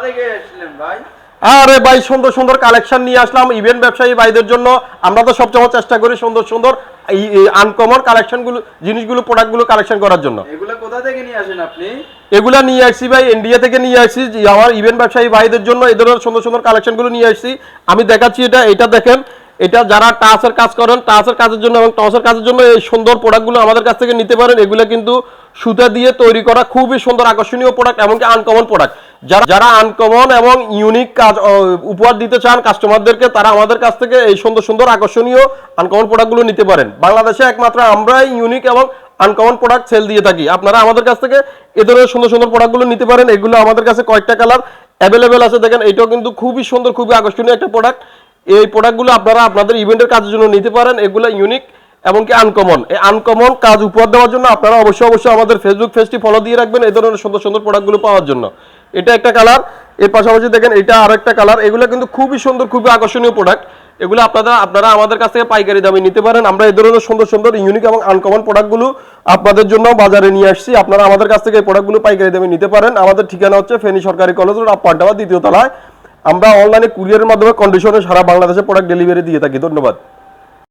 থেকে আসলেন ভাই? আরে ভাই সুন্দর সুন্দর কালেকশন নিয়ে আসলাম ইভেন্ট ব্যবসায়ী ভাইদের জন্য। আমরা তো সবসময় চেষ্টা করি সুন্দর সুন্দর এই আনকমন কালেকশনগুলো, জিনিসগুলো, প্রোডাক্টগুলো কালেকশন করার জন্য। এগুলা কোথা থেকে নিয়ে আসেন আপনি? এগুলা নিয়ে আসছি ভাই ইন্ডিয়া থেকে নিয়ে আসছি, আমার ইভেন্ট ব্যবসায়ী ভাইদের জন্য এই ধরনের সুন্দর সুন্দর কালেকশনগুলো নিয়ে আসছি। আমি দেখাচ্ছি, এটা দেখেন, এটা যারা টাচের কাজ করেন, টাচের কাজের জন্য এবং টসের কাজের জন্য এই সুন্দর প্রোডাক্টগুলো আমাদের কাছ থেকে নিতে পারেন। এগুলো কিন্তু সুতা দিয়ে তৈরি করা খুবই সুন্দর আকর্ষণীয় প্রোডাক্ট, এমনকি আনকমন প্রোডাক্ট। যারা আনকমন এবং ইউনিক কাজ উপহার দিতে চান কাস্টমারদেরকে, তারা আমাদের কাছ থেকে এই সুন্দর সুন্দর আকর্ষণীয় আনকমন প্রোডাক্টগুলো নিতে পারেন। বাংলাদেশে একমাত্র আমরাই ইউনিক এবং আনকমন প্রোডাক্ট সেল দিয়ে থাকি। আপনারা আমাদের কাছ থেকে এ ধরনের সুন্দর সুন্দর প্রোডাক্টগুলো নিতে পারেন। এগুলো আমাদের কাছে কয়েকটা কালার অ্যাভেলেবেল আছে। দেখেন, এটাও কিন্তু খুবই সুন্দর, খুবই আকর্ষণীয় একটা প্রোডাক্ট। এই প্রোডাক্টগুলো আপনারা আপনাদের ইভেন্টের কাজের জন্য নিতে পারেন। এগুলো ইউনিক এমনকি আনকমন। এই আনকমন কাজ উপহার দেওয়ার জন্য আপনারা অবশ্যই আমাদের ফেসবুক পেজটি ফলো দিয়ে রাখবেন এই ধরনের সুন্দর সুন্দর প্রোডাক্টগুলো পাওয়ার জন্য। এটা একটা কালার, এর পাশাপাশি দেখেন এটা আরেকটা কালার। এগুলো কিন্তু খুবই সুন্দর, খুবই আকর্ষণীয় প্রোডাক্ট। এগুলো আপনারা আমাদের কাছ থেকে পাইকারি দামে নিতে পারেন। আমরা এই ধরনের সুন্দর সুন্দর ইউনিক এবং আনকমন প্রোডাক্টগুলো আপনাদের জন্য বাজারে নিয়ে আসছি। আপনারা আমাদের কাছ থেকে এই প্রোডাক্টগুলো পাইকারি দামে নিতে পারেন। আমাদের ঠিকানা হচ্ছে ফেনী সরকারি কলেজ রোড, আপার টাওয়ার, দ্বিতীয় তলায়। আমরা অনলাইনে কুরিয়ারের মাধ্যমে কন্ডিশনে সারা বাংলাদেশে প্রোডাক্ট ডেলিভারি দিয়ে থাকি। ধন্যবাদ।